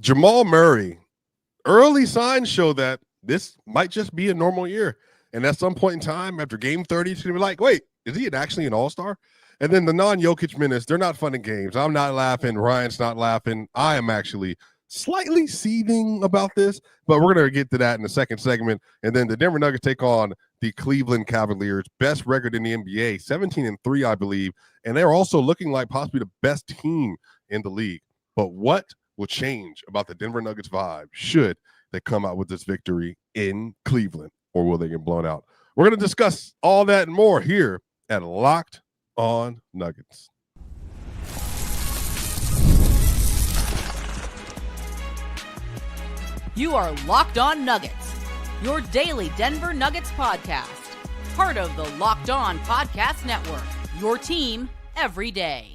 Jamal Murray, early signs show that this might just be a normal year. And at some point in time, after game 30, it's going to be like, wait, is he actually an all-star? And then the non-Jokic minutes, they're not fun and games. I'm not laughing. Ryan's not laughing. I am actually slightly seething about this, but we're going to get to that in the second segment. And then the Denver Nuggets take on the Cleveland Cavaliers, best record in the NBA, 17-3, I believe. And they're also looking like possibly the best team in the league. But what will change about the Denver Nuggets vibe should they come out with this victory in Cleveland, or will they get blown out? We're going to discuss all that and more here at Locked On Nuggets. You are Locked On Nuggets, your daily Denver Nuggets podcast. Part of the Locked On Podcast Network, your team every day.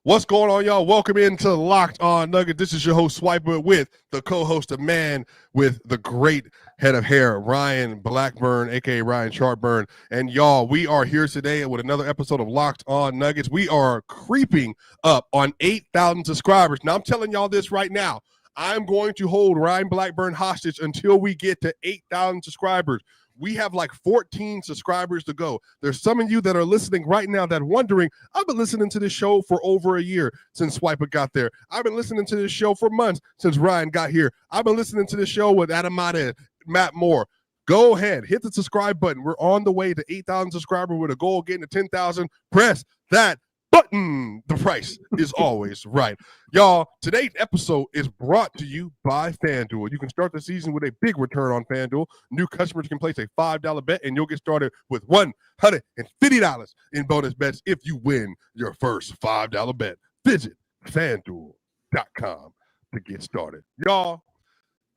What's going on, y'all? Welcome into Locked On Nuggets. This is your host, Swiper, with the co-host, the man with the great head of hair, Ryan Blackburn, a.k.a. Ryan Sharpburn. And, y'all, we are here today with another episode of Locked On Nuggets. We are creeping up on 8,000 subscribers. Now, I'm telling y'all this right now. I'm going to hold Ryan Blackburn hostage until we get to 8,000 subscribers. We have like 14 subscribers to go. There's some of you that are listening right now that are wondering, I've been listening to this show for over a year since Swiper got there. I've been listening to this show for months since Ryan got here. I've been listening to this show with Adamada, Matt Moore. Go ahead, hit the subscribe button. We're on the way to 8,000 subscribers with a goal of getting to 10,000. Press that button. The price is always right. Y'all, today's episode is brought to you by FanDuel. You can start the season with a big return on FanDuel. New customers can place a $5 bet, and you'll get started with $150 in bonus bets if you win your first $5 bet. Visit FanDuel.com to get started. Y'all,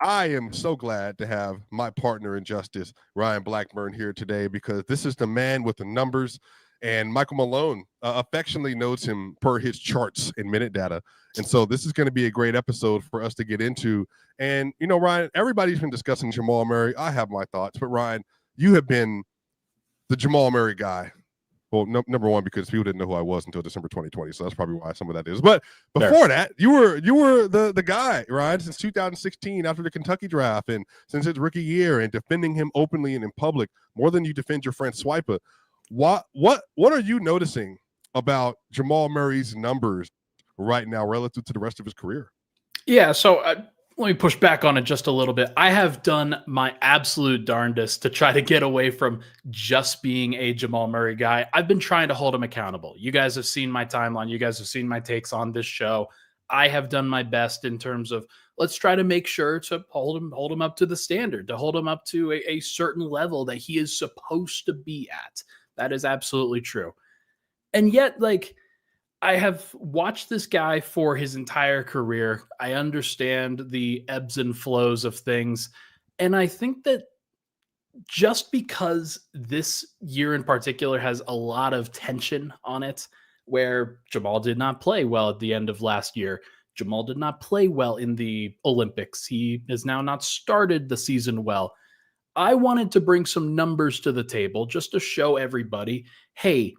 I am so glad to have my partner in justice, Ryan Blackburn, here today, because this is the man with the numbers. And Michael Malone affectionately notes him per his charts in minute data. And so this is going to be a great episode for us to get into. And, you know, Ryan, everybody's been discussing Jamal Murray. I have my thoughts. But, Ryan, you have been the Jamal Murray guy. Well, number one, because people didn't know who I was until December 2020. So that's probably why some of that is. But before that, you were the guy, Ryan, since 2016 after the Kentucky draft and since his rookie year and defending him openly and in public more than you defend your friend Swiper. What are you noticing about Jamal Murray's numbers right now relative to the rest of his career? Yeah, so let me push back on it just a little bit. I have done my absolute darndest to try to get away from just being a Jamal Murray guy. I've been trying to hold him accountable. You guys have seen my timeline. You guys have seen my takes on this show. I have done my best in terms of let's try to make sure to hold him up to the standard, to hold him up to a certain level that he is supposed to be at. That is absolutely true. And yet, like, I have watched this guy for his entire career. I understand the ebbs and flows of things. And I think that just because this year in particular has a lot of tension on it, where Jamal did not play well at the end of last year, Jamal did not play well in the Olympics. He has now not started the season well. I wanted to bring some numbers to the table just to show everybody, hey,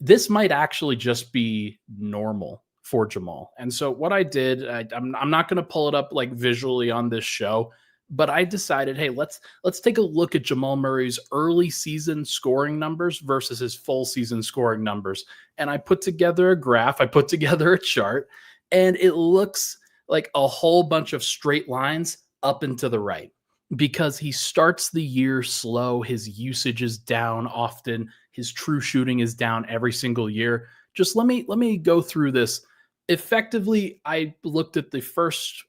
this might actually just be normal for Jamal. And so what I did, I'm not going to pull it up like visually on this show, but I decided, hey, let's take a look at Jamal Murray's early season scoring numbers versus his full season scoring numbers. And I put together a graph, I put together a chart, and it looks like a whole bunch of straight lines up and to the right. Because he starts the year slow, his usage is down often, his true shooting is down every single year. Just let me go through this. Effectively, I looked at the first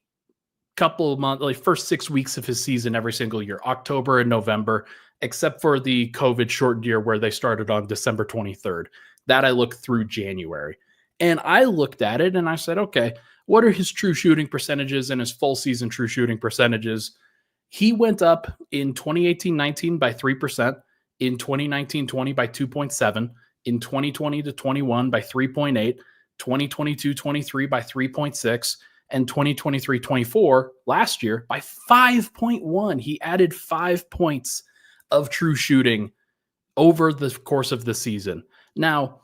couple of months, like first 6 weeks of his season every single year, October and November, except for the COVID shortened year where they started on December 23rd. That I looked through January. And I looked at it and I said, okay, what are his true shooting percentages and his full season true shooting percentages? He went up in 2018-19 by 3%, in 2019-20 by 2.7, in 2020-21 by 3.8, 2022-23 by 3.6, and 2023-24 last year by 5.1. He added 5 points of true shooting over the course of the season. Now,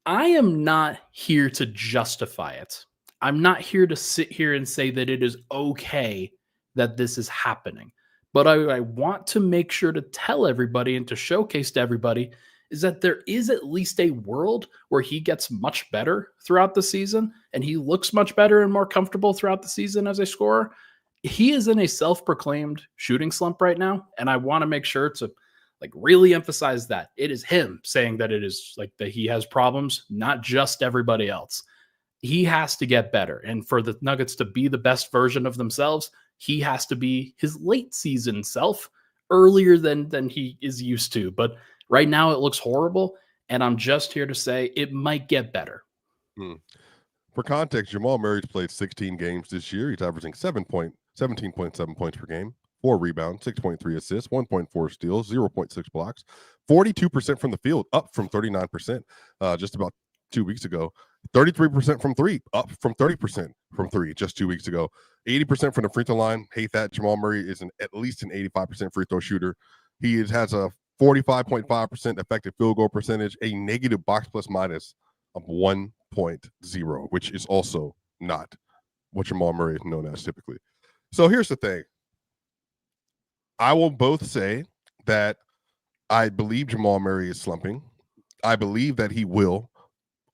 I am not here to justify it. I'm not here to sit here and say that it is okay that this is happening. But I want to make sure to tell everybody and to showcase to everybody is that there is at least a world where he gets much better throughout the season and he looks much better and more comfortable throughout the season as a scorer. He is in a self-proclaimed shooting slump right now, and I want to make sure to really emphasize that it is him saying that it is that he has problems, not just everybody else. He has to get better. And for the Nuggets to be the best version of themselves, he has to be his late season self earlier than he is used to. But right now it looks horrible. And I'm just here to say it might get better. For context, Jamal Murray's played 16 games this year. He's averaging 17.7 points per game, 4 rebounds, 6.3 assists, 1.4 steals, 0.6 blocks, 42% from the field, up from 39% just about 2 weeks ago. 33% from three, up from 30% from three just 2 weeks ago. 80% from the free throw line. Hate that. Jamal Murray is at least an 85% free throw shooter. He has a 45.5% effective field goal percentage, a negative box plus minus of 1.0, which is also not what Jamal Murray is known as typically. So here's the thing. I will both say that I believe Jamal Murray is slumping. I believe that he will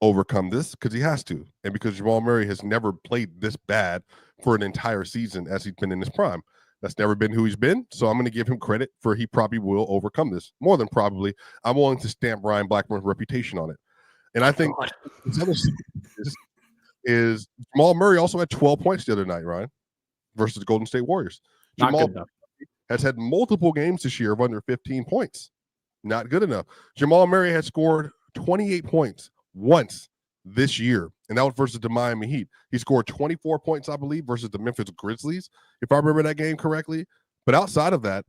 overcome this because he has to, and because Jamal Murray has never played this bad for an entire season as he's been in his prime. That's never been who he's been, so I'm going to give him credit for he probably will overcome this. More than probably, I'm willing to stamp Ryan Blackburn's reputation on it. And I think this other is Jamal Murray also had 12 points the other night, Ryan, versus the Golden State Warriors. Jamal has had multiple games this year of under 15 points. Not good enough. Jamal Murray has scored 28 points once this year, and that was versus the Miami Heat. He scored 24 points, I believe, versus the Memphis Grizzlies, if I remember that game correctly. But outside of that,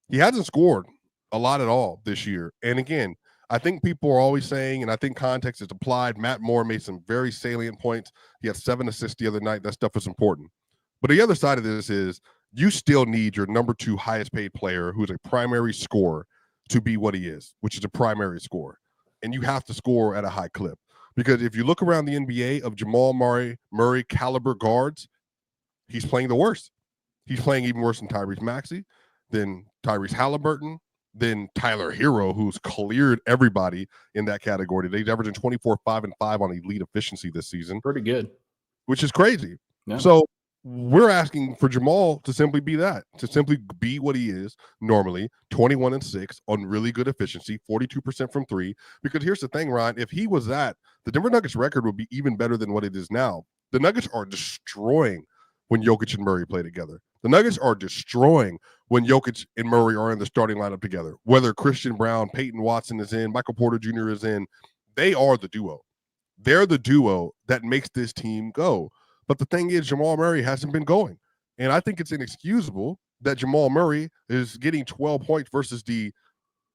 he hasn't scored a lot at all this year. And again, I think people are always saying, and I think context is applied, Matt Moore made some very salient points. He had 7 assists the other night. That stuff is important. But the other side of this is you still need your number 2 highest paid player who's a primary scorer to be what he is, which is a primary scorer. And you have to score at a high clip. Because if you look around the NBA of Jamal Murray caliber guards, he's playing the worst. He's playing even worse than Tyrese Maxey, than Tyrese Halliburton, than Tyler Hero, who's cleared everybody in that category. He's averaging 24, 5, and 5 on elite efficiency this season. Pretty good. Which is crazy. Yeah. So we're asking for Jamal to simply be that, to simply be what he is normally, 21-6 on really good efficiency, 42% from three. Because here's the thing, Ryan, if he was that, the Denver Nuggets record would be even better than what it is now. The Nuggets are destroying when Jokic and Murray play together. The Nuggets are destroying when Jokic and Murray are in the starting lineup together. Whether Christian Brown, Peyton Watson is in, Michael Porter Jr. is in, they are the duo. They're the duo that makes this team go. But the thing is, Jamal Murray hasn't been going. And I think it's inexcusable that Jamal Murray is getting 12 points versus the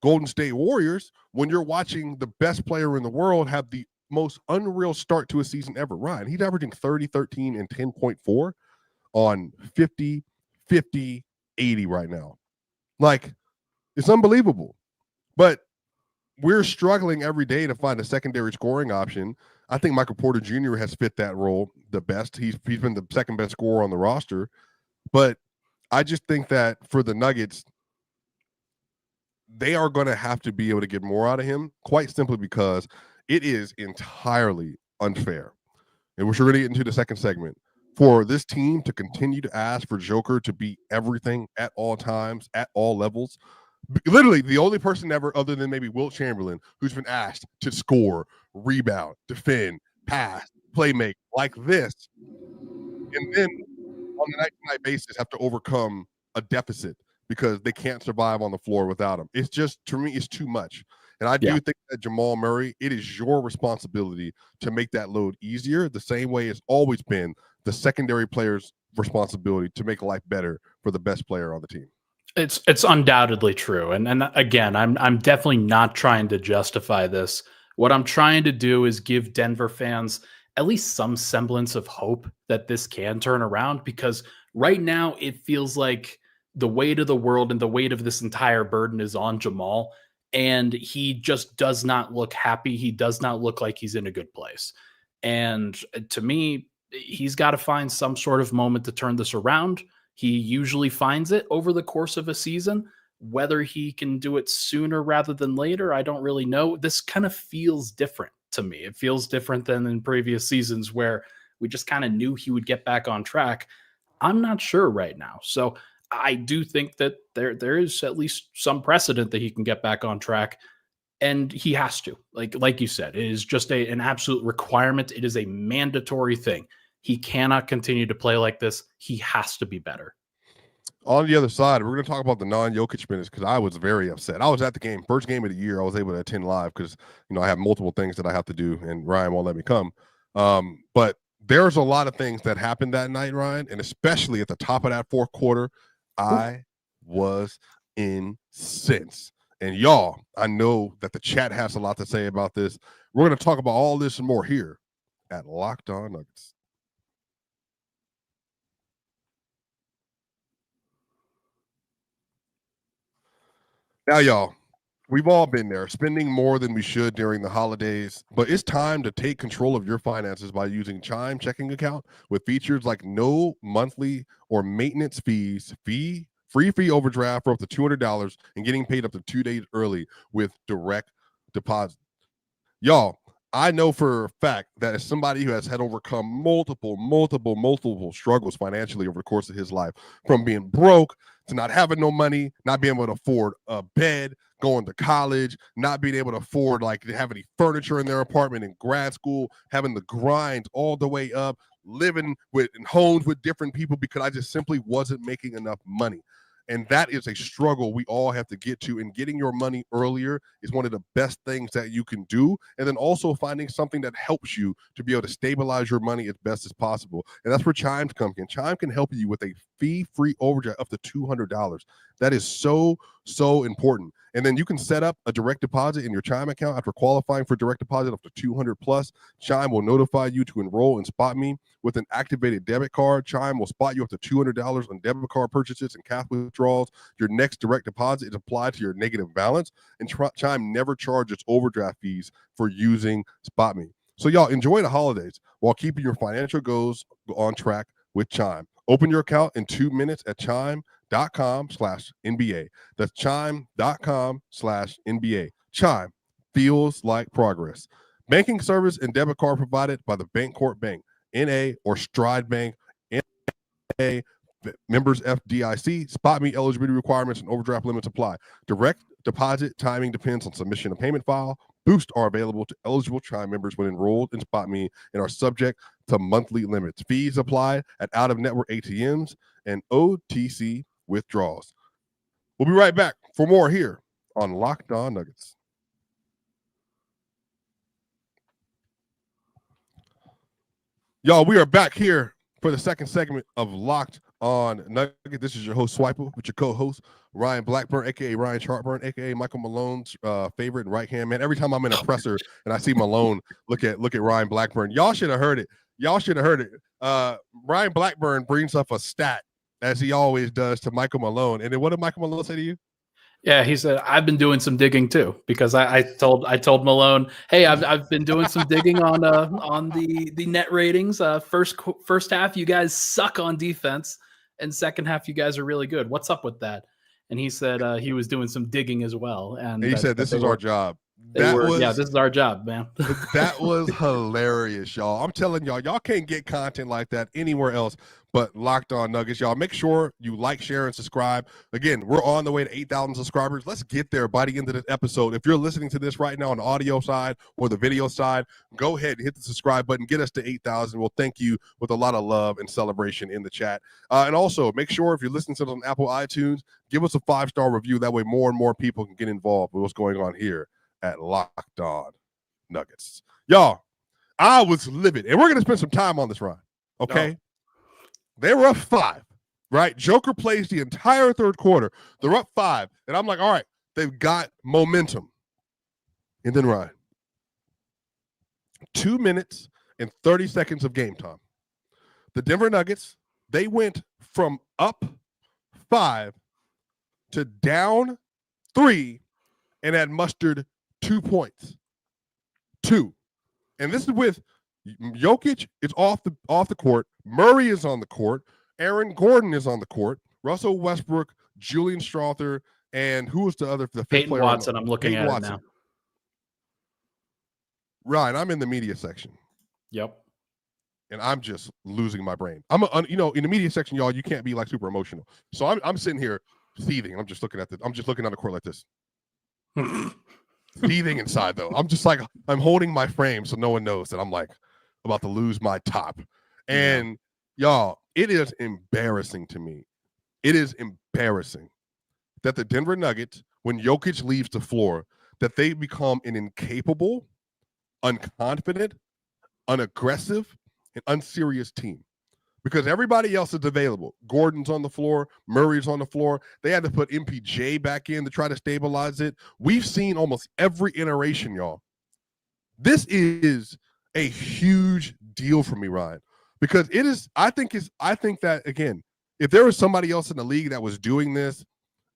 Golden State Warriors when you're watching the best player in the world have the most unreal start to a season ever. Ryan, he's averaging 30, 13, and 10.4 on 50, 50, 80 right now. Like, it's unbelievable. But we're struggling every day to find a secondary scoring option. I think Michael Porter Jr. has fit that role the best. He's been the second best scorer on the roster. But I just think that for the Nuggets, they are going to have to be able to get more out of him, quite simply because it is entirely unfair. And we're going to get into the second segment. For this team to continue to ask for Joker to be everything at all times, at all levels, literally the only person ever, other than maybe Wilt Chamberlain, who's been asked to score, rebound, defend, pass, play make like this, and then on a night-to-night basis have to overcome a deficit because they can't survive on the floor without him. It's just, to me, it's too much. And I do think that Jamal Murray, it is your responsibility to make that load easier, the same way it's always been the secondary player's responsibility to make life better for the best player on the team. It's undoubtedly true. And again, I'm definitely not trying to justify this. What I'm trying to do is give Denver fans at least some semblance of hope that this can turn around, because right now it feels like the weight of the world and the weight of this entire burden is on Jamal. and he just does not look happy. He does not look like he's in a good place. And to me, he's got to find some sort of moment to turn this around. He usually finds it over the course of a season. Whether he can do it sooner rather than later, I don't really know. This kind of feels different to me. It feels different than in previous seasons where we just kind of knew he would get back on track. I'm not sure right now. So I do think that there is at least some precedent that he can get back on track, and he has to. Like you said, it is just an absolute requirement. It is a mandatory thing. He cannot continue to play like this. He has to be better. On the other side, we're going to talk about the non-Jokic minutes because I was very upset. I was at the game, first game of the year. I was able to attend live because, I have multiple things that I have to do, and Ryan won't let me come. But there's a lot of things that happened that night, Ryan, and especially at the top of that fourth quarter, I was incensed. And y'all, I know that the chat has a lot to say about this. We're going to talk about all this and more here at Locked On Nuggets. Now, y'all, we've all been there, spending more than we should during the holidays, but it's time to take control of your finances by using Chime checking account with features like no monthly or maintenance fees, free overdraft for up to $200, and getting paid up to 2 days early with direct deposit. Y'all, I know for a fact that as somebody who has had overcome multiple struggles financially over the course of his life, from being broke to not having no money, not being able to afford a bed, going to college, not being able to afford to have any furniture in their apartment in grad school, having the grind all the way up, living in homes with different people because I just simply wasn't making enough money. And that is a struggle we all have to get to. And getting your money earlier is one of the best things that you can do. And then also finding something that helps you to be able to stabilize your money as best as possible. And that's where Chime comes in. Chime can help you with a fee-free overdraft up to $200. That is so important. And then you can set up a direct deposit in your Chime account after qualifying for direct deposit up to $200 plus. Chime will notify you to enroll in SpotMe with an activated debit card. Chime will spot you up to $200 on debit card purchases and cash withdrawals. Your next direct deposit is applied to your negative balance, and Chime never charges overdraft fees for using SpotMe. So y'all enjoy the holidays while keeping your financial goals on track with Chime. Open your account in 2 minutes at chime.com/NBA. That's chime.com/NBA. Chime feels like progress. Banking service and debit card provided by the Bancorp Bank, NA, or Stride Bank, NA, members FDIC. SpotMe eligibility requirements and overdraft limits apply. Direct deposit timing depends on submission of payment file. Boosts are available to eligible Chime members when enrolled in SpotMe and are subject to monthly limits. Fees apply at out-of-network ATMs and OTC withdrawals. We'll be right back for more here on Locked On Nuggets. Y'all, we are back here for the second segment of Locked On Nuggets. This is your host, Swiper, with your co-host, Ryan Blackburn, a.k.a. Ryan Chartburn, a.k.a. Michael Malone's favorite right-hand man. Every time I'm in a presser and I see Malone, look at Ryan Blackburn. Y'all should have heard it. Ryan Blackburn brings up a stat, as he always does, to Michael Malone. And then what did Michael Malone say to you? Yeah, he said, I've been doing some digging too, because I told Malone, hey, I've been doing some digging on the net ratings. First half, you guys suck on defense, and second half, you guys are really good. What's up with that? And he said he was doing some digging as well. And he said, this is our job. This is our job, man. That was hilarious, y'all. I'm telling y'all can't get content like that anywhere else but Locked On Nuggets. Y'all make sure you like, share, and subscribe. Again, we're on the way to 8,000 subscribers. Let's get there by the end of this episode. If you're listening to this right now on the audio side or the video side, go ahead and hit the subscribe button. Get us to 8,000. We'll thank you with a lot of love and celebration in the chat. And also, make sure if you're listening to it on Apple iTunes, give us a 5-star review. That way more and more people can get involved with what's going on here at Locked On Nuggets. Y'all, I was livid. And we're going to spend some time on this, Ryan. Okay? No. They were up 5, right? Joker plays the entire third quarter. They're up 5. And I'm like, all right, they've got momentum. And then, Ryan, 2 minutes and 30 seconds of game time. The Denver Nuggets, they went from up 5 to down 3 and had mustered 2 points. 2. And this is with Jokic is off the court. Murray is on the court. Aaron Gordon is on the court. Russell Westbrook, Julian Strawther, and who was the fifth Peyton player? Watson. I'm looking Peyton at Watson. it now. Ryan, I'm in the media section. Yep. And I'm just losing my brain. In the media section, y'all, you can't be like super emotional. So I'm sitting here seething. I'm just looking on the court like this. Seething inside though. I'm just like, I'm holding my frame so no one knows that I'm like about to lose my top. And y'all, it is embarrassing to me. It is embarrassing that the Denver Nuggets, when Jokic leaves the floor, that they become an incapable, unconfident, unaggressive, and unserious team. Because everybody else is available. Gordon's on the floor. Murray's on the floor. They had to put MPJ back in to try to stabilize it. We've seen almost every iteration, y'all. This is a huge deal for me, Ryan. Because I think that, again, if there was somebody else in the league that was doing this,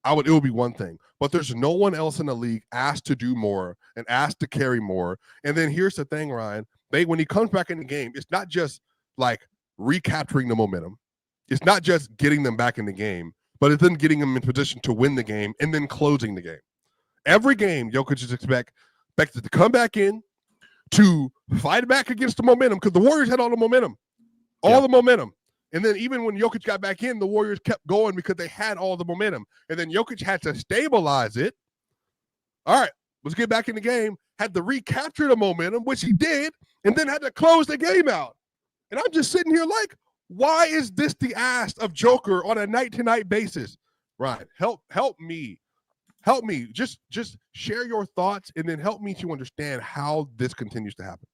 it would be one thing. But there's no one else in the league asked to do more and asked to carry more. And then here's the thing, Ryan. When he comes back in the game, it's not just like recapturing the momentum. It's not just getting them back in the game, but it's then getting them in position to win the game and then closing the game. Every game, Jokic is expected to come back in to fight back against the momentum, because the Warriors had all the momentum. The momentum. And then even when Jokic got back in, the Warriors kept going because they had all the momentum. And then Jokic had to stabilize it. All right, let's get back in the game. Had to recapture the momentum, which he did, and then had to close the game out. And I'm just sitting here like, why is this the ask of Joker on a night-to-night basis? Ryan, help me. Help me. Just share your thoughts and then help me to understand how this continues to happen.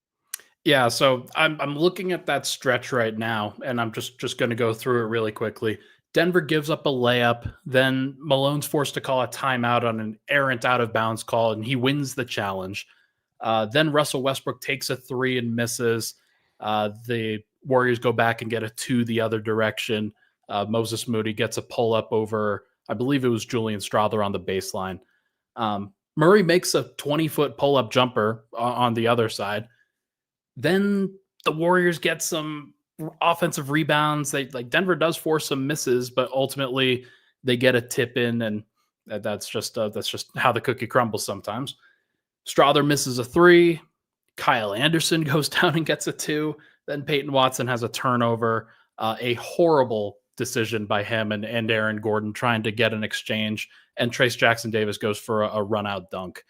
Yeah, so I'm looking at that stretch right now, and I'm just going to go through it really quickly. Denver gives up a layup, then Malone's forced to call a timeout on an errant out-of-bounds call, and he wins the challenge. Then Russell Westbrook takes a 3 and misses. The Warriors go back and get a 2 the other direction. Moses Moody gets a pull-up over, I believe it was Julian Strawther on the baseline. Murray makes a 20-foot pull-up jumper on the other side. Then the Warriors get some offensive rebounds. Denver does force some misses, but ultimately they get a tip in, and that's just how the cookie crumbles sometimes. Strawther misses a 3. Kyle Anderson goes down and gets a 2. Then Peyton Watson has a turnover, a horrible decision by him and Aaron Gordon trying to get an exchange, and Trace Jackson-Davis goes for a run-out dunk.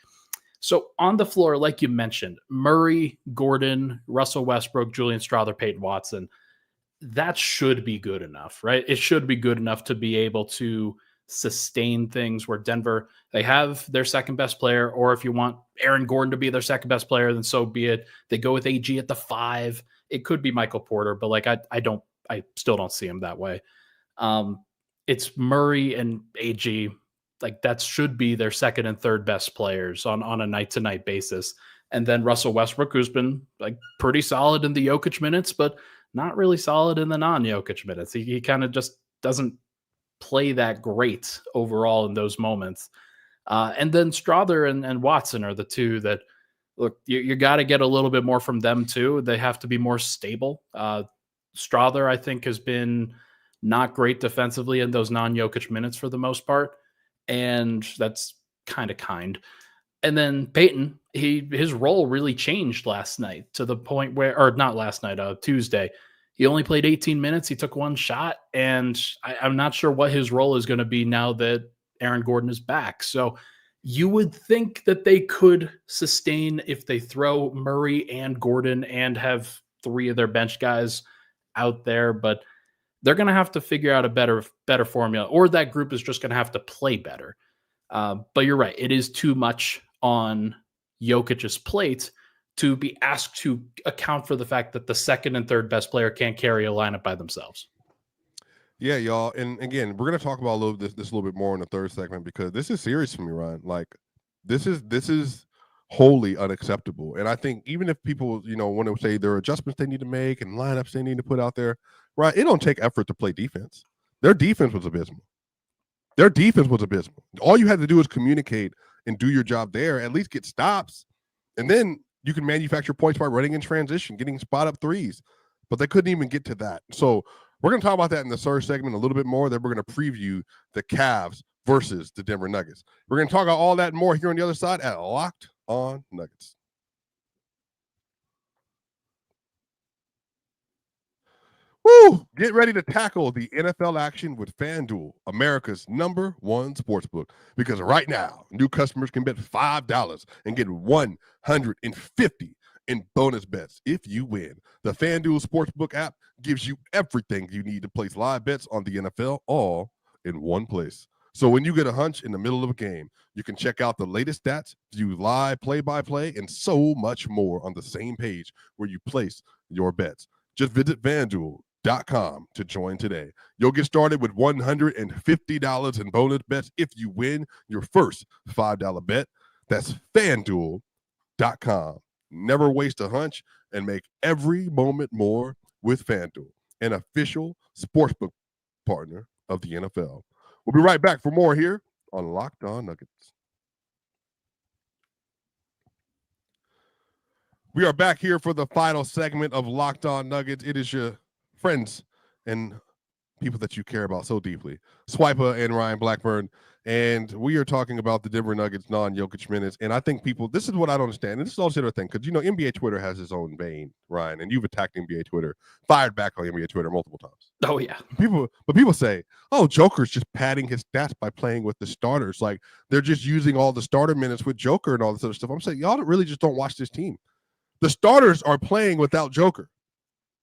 So on the floor, like you mentioned, Murray, Gordon, Russell Westbrook, Julian Strawther, Peyton Watson, that should be good enough, right? It should be good enough to be able to sustain things where Denver, they have their second best player, or if you want Aaron Gordon to be their second best player, then so be it. They go with AG at the 5. It could be Michael Porter, but I still don't see him that way. It's Murray and AG. That should be their second and third best players on a night-to-night basis. And then Russell Westbrook, who's been pretty solid in the Jokic minutes, but not really solid in the non-Jokic minutes. He kind of just doesn't play that great overall in those moments. And then Strawther and Watson are the two that, look, you got to get a little bit more from them too. They have to be more stable. Strawther, I think, has been not great defensively in those non-Jokic minutes for the most part. And that's kind. And then Peyton, his role really changed last night to the point where, or not last night, Tuesday. He only played 18 minutes. He took 1 shot, and I'm not sure what his role is going to be now that Aaron Gordon is back. So you would think that they could sustain if they throw Murray and Gordon and have 3 of their bench guys out there, but they're going to have to figure out a better formula, or that group is just going to have to play better. But you're right. It is too much on Jokic's plate to be asked to account for the fact that the second and third best player can't carry a lineup by themselves. Yeah, y'all. And again, we're going to talk about this a little bit more in the third segment, because this is serious for me, Ryan. This is wholly unacceptable. And I think even if people, want to say there are adjustments they need to make and lineups they need to put out there, right? It don't take effort to play defense. Their defense was abysmal. All you had to do is communicate and do your job there, at least get stops. And then you can manufacture points by running in transition, getting spot up threes. But they couldn't even get to that. So we're going to talk about that in the third segment a little bit more. Then we're going to preview the Cavs versus the Denver Nuggets. We're going to talk about all that and more here on the other side at Locked On Nuggets. Woo! Get ready to tackle the NFL action with FanDuel, America's #1 sportsbook. Because right now, new customers can bet $5 and get $150 in bonus bets if you win. The FanDuel Sportsbook app gives you everything you need to place live bets on the NFL all in one place. So when you get a hunch in the middle of a game, you can check out the latest stats, view live play-by-play, and so much more on the same page where you place your bets. Just visit FanDuel.com to join today. You'll get started with $150 in bonus bets if you win your first $5 bet. That's FanDuel.com. Never waste a hunch and make every moment more with FanDuel, an official sportsbook partner of the NFL. We'll be right back for more here on Locked On Nuggets. We are back here for the final segment of Locked On Nuggets. It is your friends and people that you care about so deeply, Swiper and Ryan Blackburn, and we are talking about the Denver Nuggets non-Jokic minutes. And I think people, this is what I don't understand, and this is also the other thing, because NBA Twitter has its own vein, Ryan, and you've attacked NBA Twitter, fired back on NBA Twitter multiple times. Oh yeah, people say, oh, Joker's just padding his stats by playing with the starters, like they're just using all the starter minutes with Joker and all this other stuff. I'm saying y'all really just don't watch this team. The starters are playing without Joker,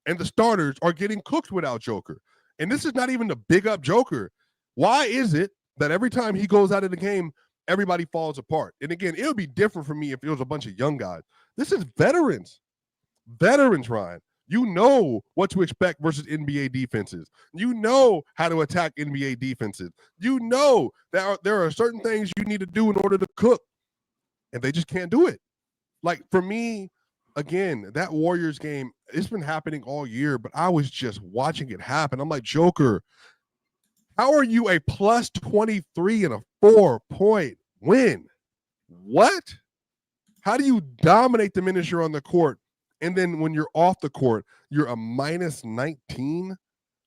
and the starters are getting cooked without Joker. And this is not even to big up Joker. Why is it that every time he goes out of the game, everybody falls apart? And again, it would be different for me if it was a bunch of young guys. This is veterans. Veterans, Ryan. You know what to expect versus NBA defenses. You know how to attack NBA defenses. You know that there are certain things you need to do in order to cook, and they just can't do it. Like, for me, again, that Warriors game, it's been happening all year, but I was just watching it happen. I'm like, Joker, how are you a plus 23 and a 4-point win? What? How do you dominate the minutes you're on the court, and then when you're off the court, you're a minus 19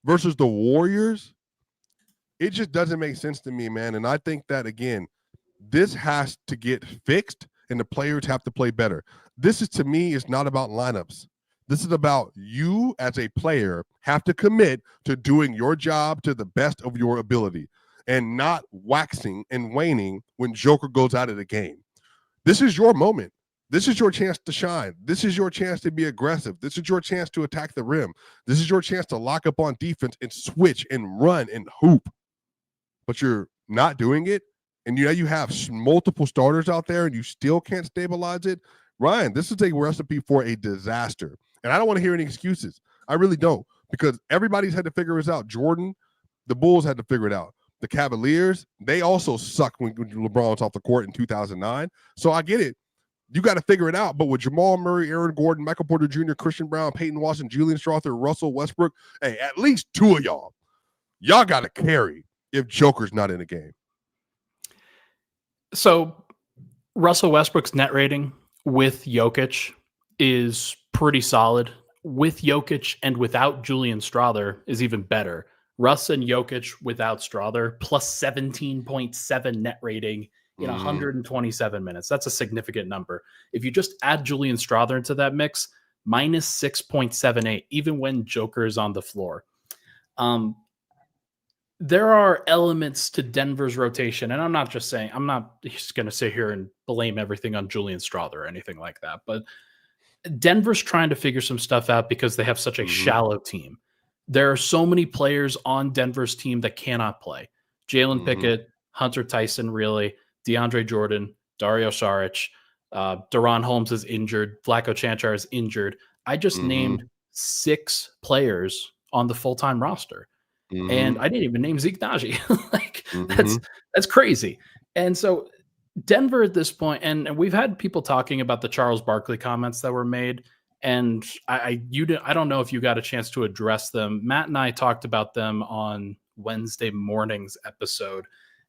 versus the Warriors? It just doesn't make sense to me, man. And I think that, again, this has to get fixed, and the players have to play better. This is, to me, is not about lineups. This is about you as a player have to commit to doing your job to the best of your ability and not waxing and waning when Joker goes out of the game. This is your moment. This is your chance to shine. This is your chance to be aggressive. This is your chance to attack the rim. This is your chance to lock up on defense and switch and run and hoop. But you're not doing it, and you have multiple starters out there and you still can't stabilize it. Ryan, this is a recipe for a disaster. And I don't want to hear any excuses. I really don't, because everybody's had to figure this out. Jordan, the Bulls had to figure it out. The Cavaliers, they also sucked when LeBron was off the court in 2009. So I get it. You got to figure it out. But with Jamal Murray, Aaron Gordon, Michael Porter Jr., Christian Brown, Peyton Watson, Julian Strawther, Russell Westbrook, hey, at least two of y'all got to carry if Joker's not in the game. So Russell Westbrook's net rating with Jokic is pretty solid. With Jokic and without Julian Strawther is even better. Russ and Jokic without Strawther plus 17.7 net rating in 127 minutes. That's a significant number. If you just add Julian Strawther into that mix, minus 6.78, even when Joker is on the floor. There are elements to Denver's rotation, and I'm not just going to sit here and blame everything on Julian Strawther or anything like that, but Denver's trying to figure some stuff out because they have such a shallow team. There are so many players on Denver's team that cannot play. Jalen Pickett, Hunter Tyson, really, DeAndre Jordan, Dario Saric, Deron Holmes is injured, Vlatko Čančar is injured. I just named 6 players on the full-time roster. And I didn't even name Zeke Naji. That's crazy. And so Denver at this point, and we've had people talking about the Charles Barkley comments that were made, and I don't know if you got a chance to address them. Matt and I talked about them on Wednesday morning's episode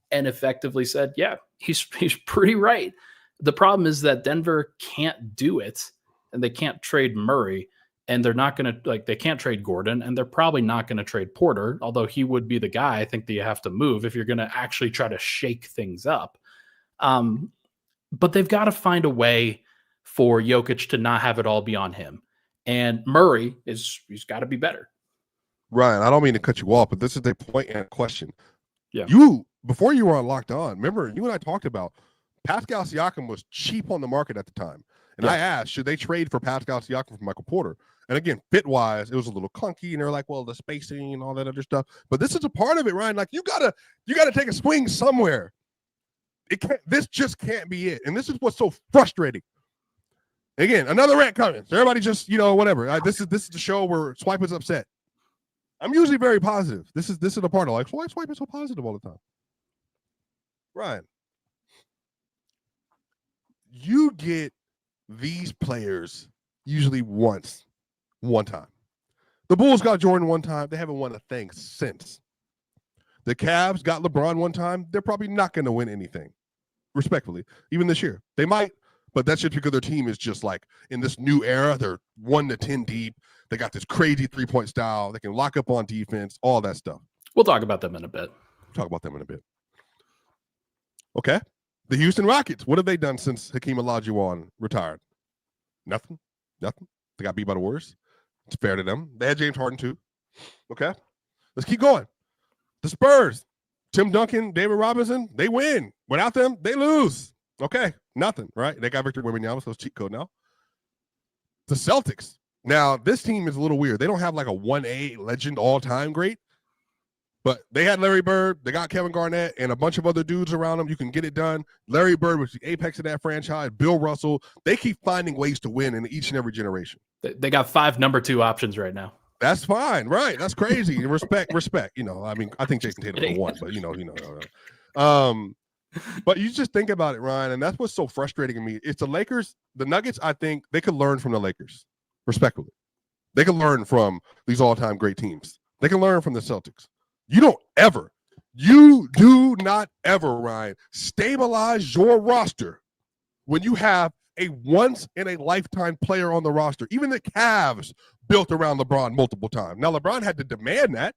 and effectively said, yeah, he's pretty right. The problem is that Denver can't do it, and they can't trade Murray, and they're not going to they can't trade Gordon, and they're probably not going to trade Porter, although he would be the guy I think that you have to move if you're going to actually try to shake things up. But they've got to find a way for Jokic to not have it all be on him. And Murray he's got to be better. Ryan, I don't mean to cut you off, but this is the point and question. Yeah. Before you were on Locked On, remember you and I talked about Pascal Siakam was cheap on the market at the time. And I asked, should they trade for Pascal Siakam for Michael Porter? And again, fit-wise, it was a little clunky, and they're like, well, the spacing and all that other stuff. But this is a part of it, Ryan. Like, you gotta take a swing somewhere. This just can't be it. And this is what's so frustrating. Again, another rant coming. So everybody just, whatever. This is the show where Swipe is upset. I'm usually very positive. This is the part of why Swipe is so positive all the time. Ryan, you get these players usually one time. The Bulls got Jordan one time. They haven't won a thing since. The Cavs got LeBron one time. They're probably not going to win anything, respectfully, even this year. They might, but that's just because their team is just like in this new era. They're 1 to 10 deep. They got this crazy three-point style. They can lock up on defense, all that stuff. We'll talk about them in a bit. Okay. The Houston Rockets, what have they done since Hakeem Olajuwon retired? Nothing. They got beat by the Warriors. It's fair to them. They had James Harden too. Okay. Let's keep going. The Spurs, Tim Duncan, David Robinson, they win. Without them, they lose. Okay. Nothing, right? They got Victor Wembanyama, so it's cheat code now. The Celtics. Now, this team is a little weird. They don't have like a 1A legend all-time great, but they had Larry Bird, they got Kevin Garnett, and a bunch of other dudes around them. You can get it done. Larry Bird was the apex of that franchise. Bill Russell. They keep finding ways to win in each and every generation. They got 5 number 2 options right now. That's fine, right? That's crazy. Respect. I mean, I think Jason Tatum won, but but you just think about it, Ryan, and that's what's so frustrating to me. It's the Lakers, the Nuggets. I think they could learn from the Lakers, respectfully. They can learn from these all-time great teams. They can learn from the Celtics. You do not ever, Ryan, stabilize your roster when you have a once-in-a-lifetime player on the roster. Even the Cavs built around LeBron multiple times. Now, LeBron had to demand that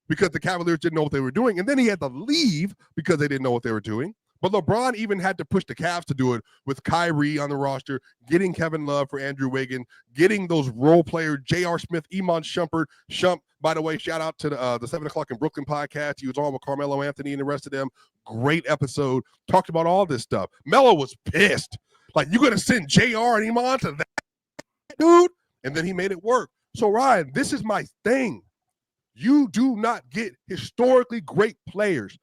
because the Cavaliers didn't know what they were doing, and then he had to leave because they didn't know what they were doing. But LeBron even had to push the Cavs to do it with Kyrie on the roster, getting Kevin Love for Andrew Wiggins, getting those role players, J.R. Smith, Iman Shumpert. Shump, by the way, shout out to the 7 o'clock in Brooklyn podcast. He was on with Carmelo Anthony and the rest of them. Great episode. Talked about all this stuff. Melo was pissed. Like, you're going to send J.R. and Iman to that dude? And then he made it work. So, Ryan, this is my thing. You do not get historically great players.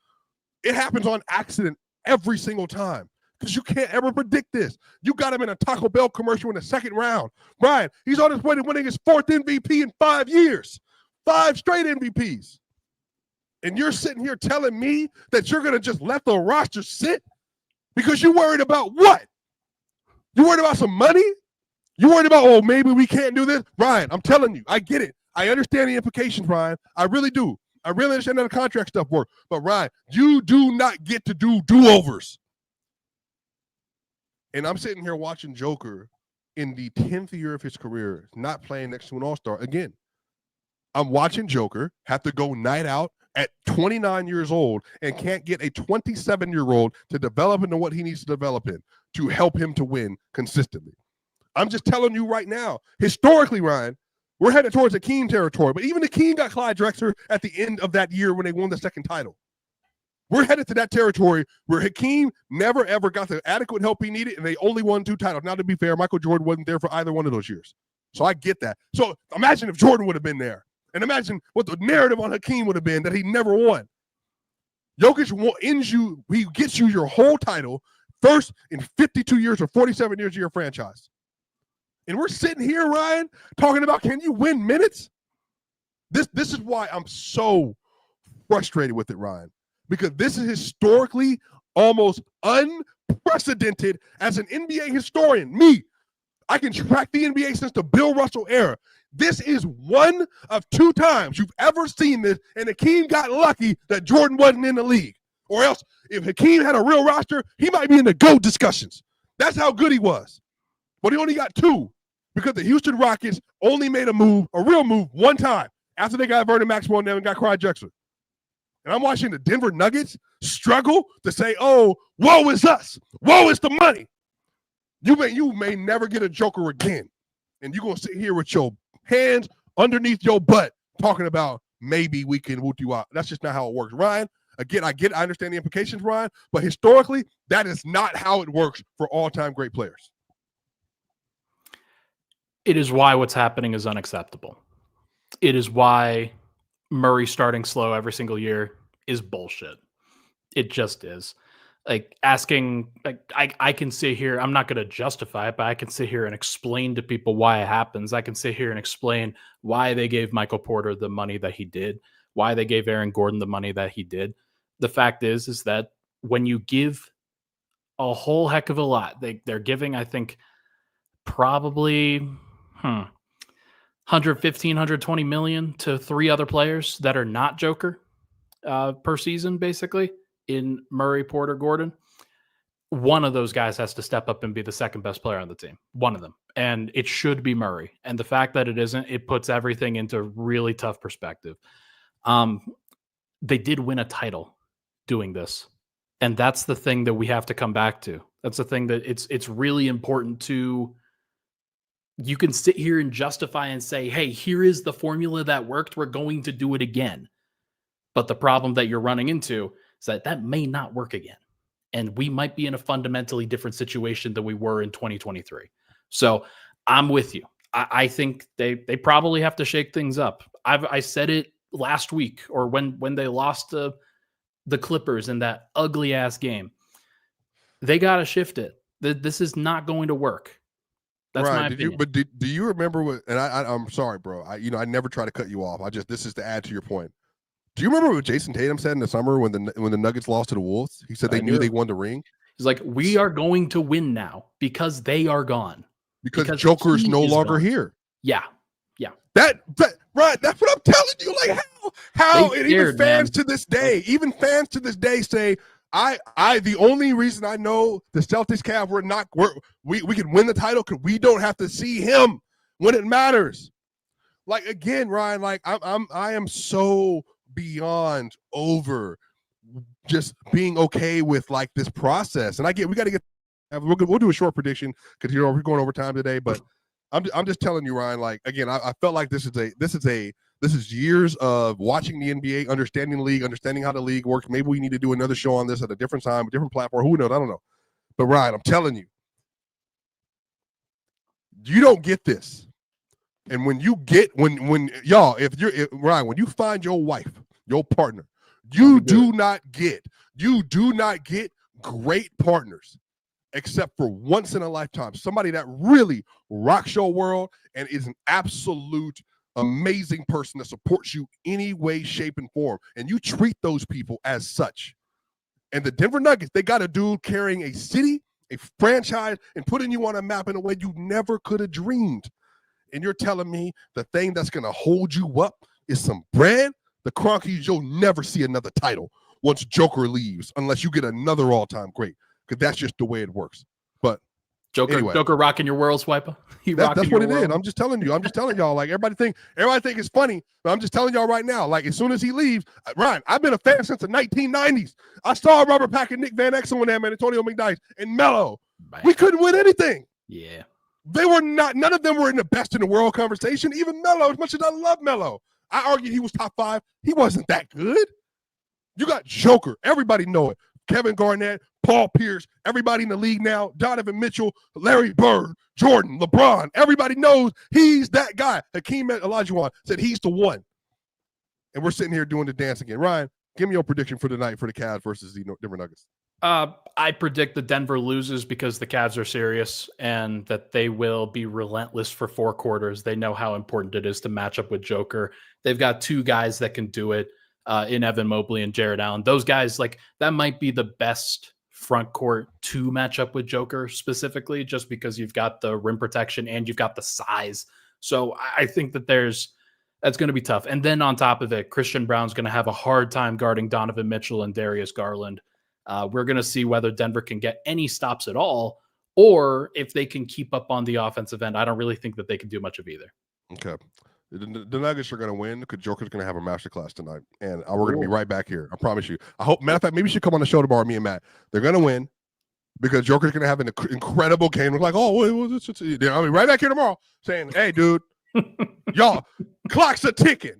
It happens on accident every single time because you can't ever predict this. You got him in a Taco Bell commercial in the second round. Brian, he's on his way to winning his 4th MVP in 5 years. 5 straight MVPs. And you're sitting here telling me that you're going to just let the roster sit because you're worried about what? You worried about some money? You worried about, maybe we can't do this? Ryan, I'm telling you, I get it. I understand the implications, Ryan. I really do. I really understand how the contract stuff works. But, Ryan, you do not get to do do-overs. And I'm sitting here watching Joker in the 10th year of his career, not playing next to an all-star. Again, I'm watching Joker have to go night out at 29 years old and can't get a 27-year-old to develop into what he needs to develop in to help him to win consistently. I'm just telling you right now, historically, Ryan, we're headed towards Hakeem territory. But even Hakeem got Clyde Drexler at the end of that year when they won the 2nd title. We're headed to that territory where Hakeem never, ever got the adequate help he needed, and they only won 2 titles. Now, to be fair, Michael Jordan wasn't there for either one of those years. So I get that. So imagine if Jordan would have been there. And imagine what the narrative on Hakeem would have been that he never won. Jokic ends you, he gets you your whole title, first in 52 years or 47 years of your franchise. And we're sitting here, Ryan, talking about, can you win minutes? This is why I'm so frustrated with it, Ryan, because this is historically almost unprecedented as an NBA historian. Me, I can track the NBA since the Bill Russell era. This is one of 2 times you've ever seen this, and Hakeem got lucky that Jordan wasn't in the league. Or else, if Hakeem had a real roster, he might be in the GOAT discussions. That's how good he was. But he only got 2 because the Houston Rockets only made a real move, one time after they got Vernon Maxwell and then got Clyde Drexler. And I'm watching the Denver Nuggets struggle to say, oh, woe is us. Woe is the money. You may never get a Joker again. And you're going to sit here with your hands underneath your butt talking about maybe we can woot you out. That's just not how it works. Ryan, again, I understand the implications, Ryan, but historically, that is not how it works for all-time great players. It is why what's happening is unacceptable. It is why Murray starting slow every single year is bullshit. It just is. Like asking, like I can sit here, I'm not going to justify it, but I can sit here and explain to people why it happens. I can sit here and explain why they gave Michael Porter the money that he did, why they gave Aaron Gordon the money that he did. The fact is that when you give a whole heck of a lot, they're giving, I think, probably 115, 120 million to 3 other players that are not Joker per season, basically, in Murray, Porter, Gordon. One of those guys has to step up and be the second best player on the team. One of them. And it should be Murray. And the fact that it isn't, it puts everything into really tough perspective. They did win a title doing this. And that's the thing that we have to come back to. That's the thing that it's really important to. You can sit here and justify and say, hey, here is the formula that worked. We're going to do it again. But the problem that you're running into is that may not work again. And we might be in a fundamentally different situation than we were in 2023. So I'm with you. I think they probably have to shake things up. I said it last week, or when they lost the Clippers in that ugly ass game. They got to shift it. This is not going to work. That's right. my opinion. Do you remember what? And I'm sorry, bro. I never try to cut you off. This is to add to your point. Do you remember what Jason Tatum said in the summer when the Nuggets lost to the Wolves? He said they knew they won the ring. He's like, we are going to win now because they are gone. Because Joker's no longer here. Yeah. That right. That's what I'm telling you. Like how and even fans to this day, say, the only reason I know the Celtics we can win the title because we don't have to see him when it matters. Like again, Ryan, like I am so beyond over just being okay with like this process. And we'll do a short prediction because we're going over time today, but I'm just telling you, Ryan, like again, I felt like this is years of watching the NBA, understanding the league, understanding how the league works. Maybe we need to do another show on this at a different time, a different platform. Who knows? I don't know. But Ryan, I'm telling you, you don't get this. And when you get when y'all, Ryan, when you find your wife, your partner, you do not get great partners except for once in a lifetime. Somebody that really rocks your world and is an absolute amazing person that supports you any way, shape, and form. And you treat those people as such. And the Denver Nuggets, they got a dude carrying a city, a franchise, and putting you on a map in a way you never could have dreamed. And you're telling me the thing that's going to hold you up is some bread? The Cronkies, you'll never see another title once Joker leaves unless you get another all-time great, because that's just the way it works. But Joker rocking your world, Swiper. That's what it is. I'm just telling y'all. Like everybody think it's funny, but I'm just telling y'all right now. Like as soon as he leaves, Ryan, I've been a fan since the 1990s. I saw Robert Pack and Nick Van Exel in them and Antonio McDyess and Melo. We couldn't win anything. Yeah. They were not. None of them were in the best in the world conversation. Even Melo, as much as I love Melo, I argued he was top 5. He wasn't that good. You got Joker. Everybody know it. Kevin Garnett, Paul Pierce, everybody in the league now, Donovan Mitchell, Larry Bird, Jordan, LeBron. Everybody knows he's that guy. Hakeem Olajuwon said he's the one. And we're sitting here doing the dance again. Ryan, give me your prediction for tonight for the Cavs versus the Denver Nuggets. I predict that Denver loses because the Cavs are serious and that they will be relentless for 4 quarters. They know how important it is to match up with Joker. They've got 2 guys that can do it in Evan Mobley and Jared Allen. Those guys, like that might be the best front court to match up with Joker specifically, just because you've got the rim protection and you've got the size. So I think that there's That's going to be tough. And then on top of it, Christian Brown's going to have a hard time guarding Donovan Mitchell and Darius Garland. We're going to see whether Denver can get any stops at all, or if they can keep up on the offensive end. I don't really think that they can do much of either. Okay. The Nuggets are going to win because Joker's going to have a masterclass tonight. And we're going to be right back here. I promise you. I hope, matter of fact, maybe you should come on the show tomorrow, me and Matt. They're going to win because Joker's going to have an incredible game. We're like, oh, I'll be right back here tomorrow saying, hey, dude, y'all, clocks are ticking.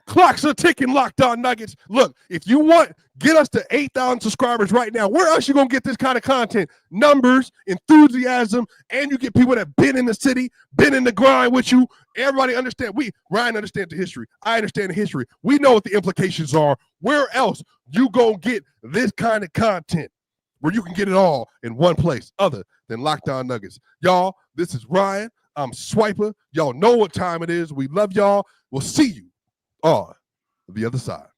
Clocks are ticking, Locked On Nuggets. Look, if you want, get us to 8,000 subscribers right now. Where else you going to get this kind of content? Numbers, enthusiasm, and you get people that been in the city, been in the grind with you. Everybody understand. Ryan understands the history. I understand the history. We know what the implications are. Where else you going to get this kind of content where you can get it all in one place other than Locked On Nuggets? Y'all, this is Ryan. I'm Swiper. Y'all know what time it is. We love y'all. We'll see you on the other side.